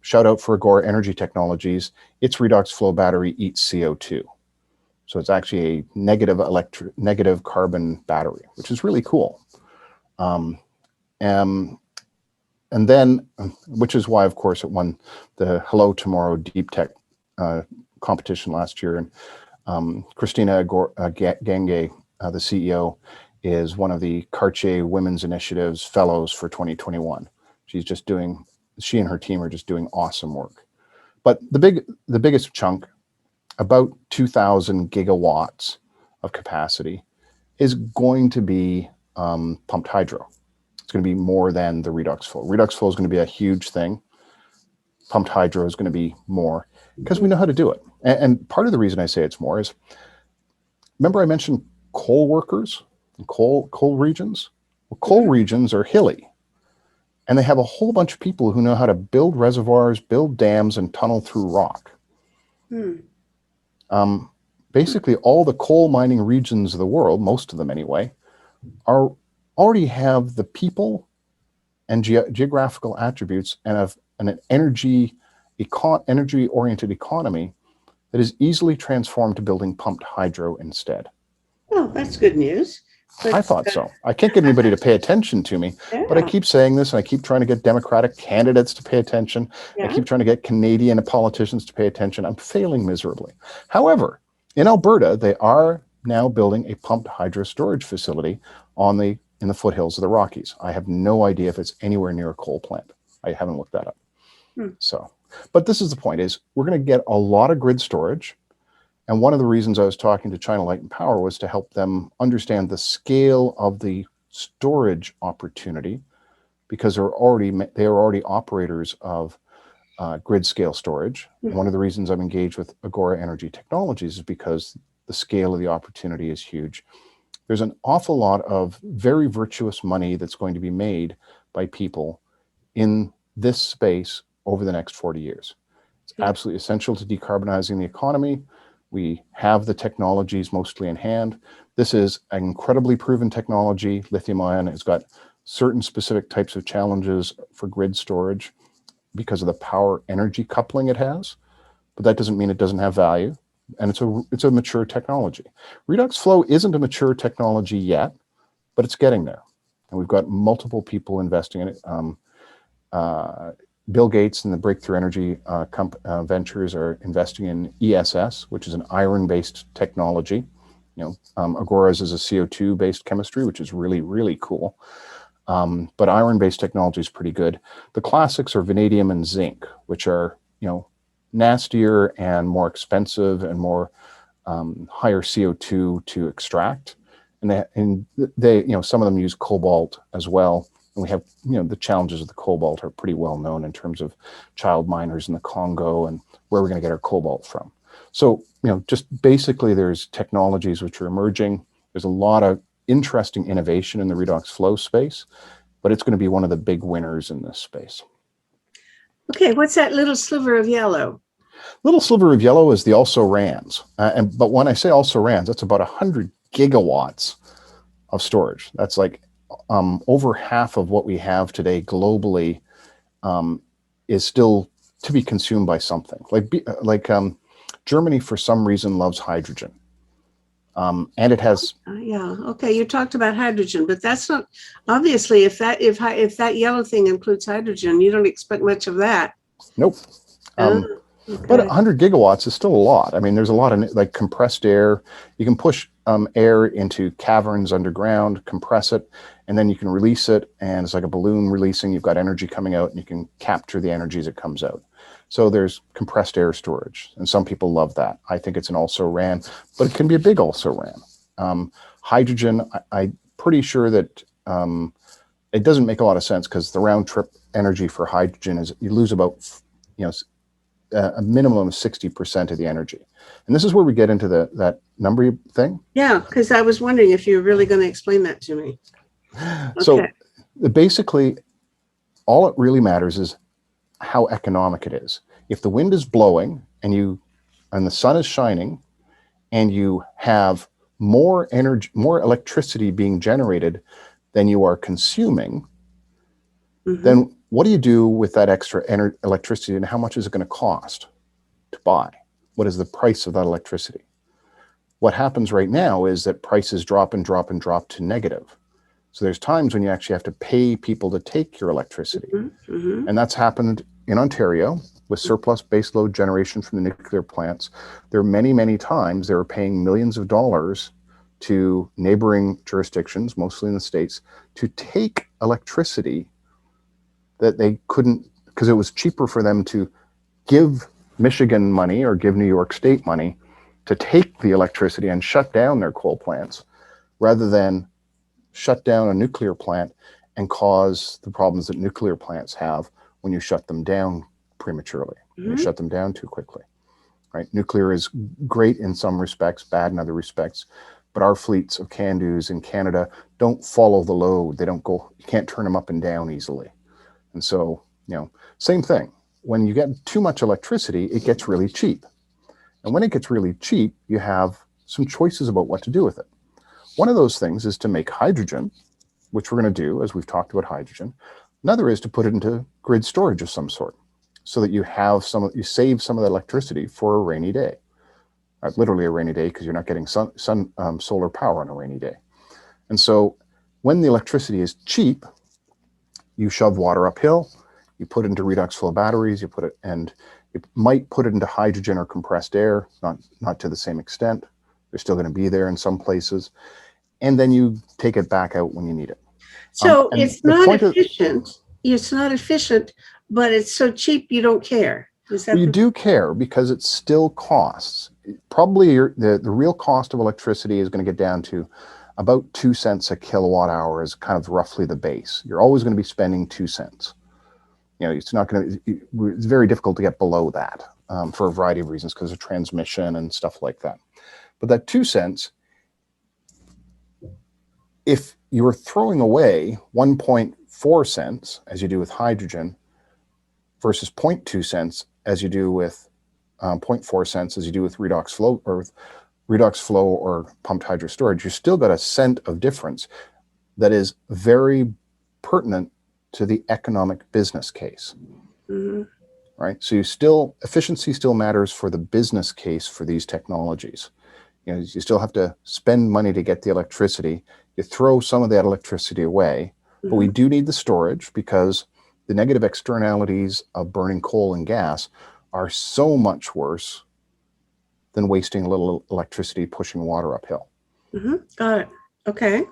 shout out for Agora Energy Technologies. Its redox flow battery eats CO2. So it's actually a negative carbon battery, which is really cool. And then, which is why, of course, it won the Hello Tomorrow Deep Tech competition last year. And Christina Gange, the CEO, is one of the Cartier Women's Initiative's fellows for 2021. She and her team are just doing awesome work. But the biggest chunk, about 2,000 gigawatts of capacity, is going to be pumped hydro. It's going to be more than the redox flow. Redox flow is going to be a huge thing. Pumped hydro is going to be more, because we know how to do it. And part of the reason I say it's more is, remember I mentioned coal workers and coal regions? Well, coal regions are hilly. And they have a whole bunch of people who know how to build reservoirs, build dams, and tunnel through rock. Basically, all the coal mining regions of the world, most of them anyway, already have the people and geographical attributes and an energy-oriented economy that is easily transformed to building pumped hydro instead. Oh, that's good news. I thought so. I can't get anybody to pay attention to me, but I keep saying this, and I keep trying to get Democratic candidates to pay attention. I keep trying to get Canadian politicians to pay attention. I'm failing miserably. However, in Alberta, they are now building a pumped hydro storage facility in the foothills of the Rockies. I have no idea if it's anywhere near a coal plant. I haven't looked that up. So, but this is the point: is we're going to get a lot of grid storage. And one of the reasons I was talking to China Light and Power was to help them understand the scale of the storage opportunity, because they are already operators of grid scale storage. One of the reasons I'm engaged with Agora Energy Technologies is because the scale of the opportunity is huge. There's an awful lot of very virtuous money that's going to be made by people in this space over the next 40 years. It's absolutely essential to decarbonizing the economy. We have the technologies mostly in hand. This is an incredibly proven technology. Lithium ion has got certain specific types of challenges for grid storage because of the power energy coupling it has, but that doesn't mean it doesn't have value. And it's a mature technology. Redox flow isn't a mature technology yet, but it's getting there. And we've got multiple people investing in it. Bill Gates and the Breakthrough Energy Ventures are investing in ESS, which is an iron-based technology. Agora's is a CO2-based chemistry, which is really, really cool. But iron-based technology is pretty good. The classics are vanadium and zinc, which are, nastier and more expensive and more higher CO2 to extract. And they, some of them use cobalt as well. And we have, the challenges of the cobalt are pretty well known in terms of child miners in the Congo and where we're going to get our cobalt from. So, just basically there's technologies which are emerging. There's a lot of interesting innovation in the redox flow space, but it's going to be one of the big winners in this space. Okay, what's that little sliver of yellow? Little sliver of yellow is the also-rans. But when I say also-rans, that's about 100 gigawatts of storage. That's like over half of what we have today globally is still to be consumed by something. Like Germany, for some reason, loves hydrogen. And it has. Yeah. Okay. You talked about hydrogen, but that's not obviously if that yellow thing includes hydrogen, you don't expect much of that. Nope. Okay. But 100 gigawatts is still a lot. I mean, there's a lot of like compressed air. You can push air into caverns underground, compress it, and then you can release it. And it's like a balloon releasing. You've got energy coming out, and you can capture the energy as it comes out. So there's compressed air storage, and some people love that. I think it's an also-ran, but it can be a big also-ran. Hydrogen, I'm pretty sure that it doesn't make a lot of sense because the round-trip energy for hydrogen is you lose about, a minimum of 60% of the energy. And this is where we get into that number thing. Yeah, because I was wondering if you were really going to explain that to me. So basically, all it really matters is how economic it is. If the wind is blowing and the sun is shining and you have more energy, more electricity being generated than you are consuming, then what do you do with that extra electricity, and how much is it going to cost to buy? What is the price of that electricity? What happens right now is that prices drop and drop and drop to negative. So there's times when you actually have to pay people to take your electricity. And that's happened in Ontario with surplus baseload generation from the nuclear plants. There are many, many times they were paying millions of dollars to neighboring jurisdictions, mostly in the States, to take electricity that they couldn't, because it was cheaper for them to give Michigan money or give New York State money to take the electricity and shut down their coal plants rather than shut down a nuclear plant and cause the problems that nuclear plants have when you shut them down prematurely, you shut them down too quickly, right? Nuclear is great in some respects, bad in other respects, but our fleets of CANDUs in Canada don't follow the load. They don't go, you can't turn them up and down easily. And so, same thing. When you get too much electricity, it gets really cheap. And when it gets really cheap, you have some choices about what to do with it. One of those things is to make hydrogen, which we're going to do, as we've talked about hydrogen. Another is to put it into grid storage of some sort, so that you save some of the electricity for a rainy day. Literally a rainy day, because you're not getting solar power on a rainy day. And so when the electricity is cheap, you shove water uphill, you put it into redox flow batteries, you might put it into hydrogen or compressed air, not to the same extent. They're still going to be there in some places. And then you take it back out when you need it. So it's not efficient. It's not efficient, but it's so cheap you don't care. You do care because it still costs. Probably the real cost of electricity is going to get down to about 2 cents a kilowatt hour is kind of roughly the base. You're always going to be spending 2 cents. It's very difficult to get below that for a variety of reasons because of transmission and stuff like that. But that 2 cents, if you were throwing away 1.4 cents as you do with hydrogen versus 0.2 cents as you do with 0.4 cents as you do with redox flow or pumped hydro storage, you still got a cent of difference that is very pertinent to the economic business case. Mm-hmm. Right? So efficiency still matters for the business case for these technologies. You still have to spend money to get the electricity. You throw some of that electricity away, but we do need the storage because the negative externalities of burning coal and gas are so much worse than wasting a little electricity pushing water uphill. Got it. Okay.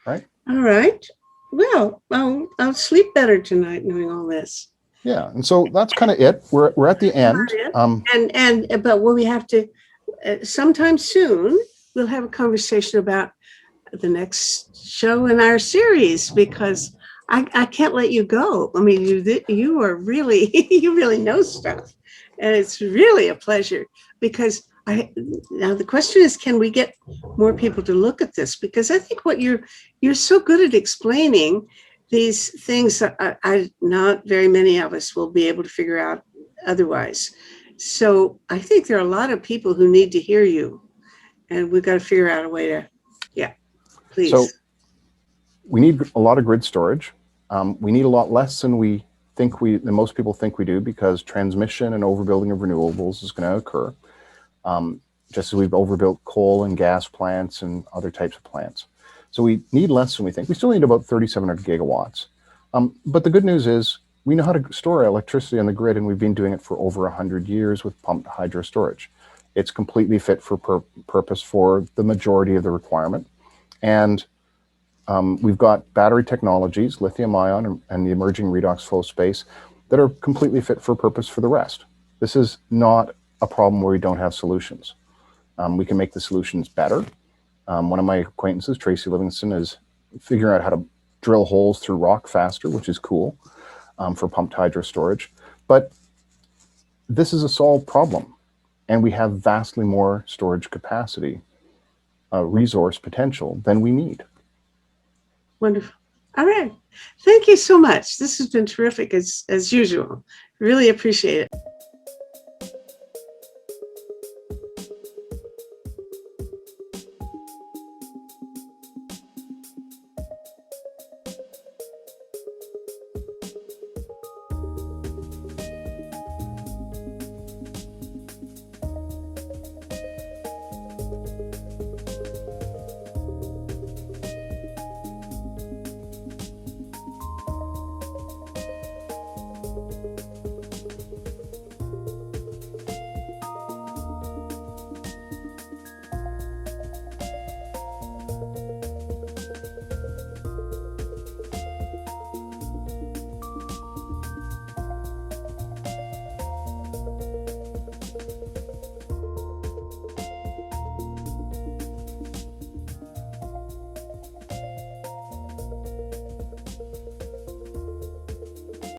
Right. All right. Well, I'll sleep better tonight knowing all this. Yeah, and so that's kind of it. We're at the end. But when we have to, sometime soon, we'll have a conversation about the next show in our series, because I can't let you go. I mean, you are really you really know stuff, and it's really a pleasure. Because now the question is, can we get more people to look at this? Because I think what you're so good at explaining these things that not very many of us will be able to figure out otherwise. So I think there are a lot of people who need to hear you, and we've got to figure out a way to, please. So we need a lot of grid storage. We need a lot less than most people think we do, because transmission and overbuilding of renewables is going to occur. Just as we've overbuilt coal and gas plants and other types of plants. So we need less than we think. We still need about 3,700 gigawatts. But the good news is we know how to store electricity on the grid, and we've been doing it for over 100 years with pumped hydro storage. It's completely fit for purpose for the majority of the requirement. And we've got battery technologies, lithium ion and the emerging redox flow space, that are completely fit for purpose for the rest. This is not a problem where we don't have solutions. We can make the solutions better. One of my acquaintances, Tracy Livingston, is figuring out how to drill holes through rock faster, which is cool, for pumped hydro storage. But this is a solved problem, and we have vastly more storage capacity, resource potential than we need. Wonderful. All right. Thank you so much. This has been terrific as usual. Really appreciate it.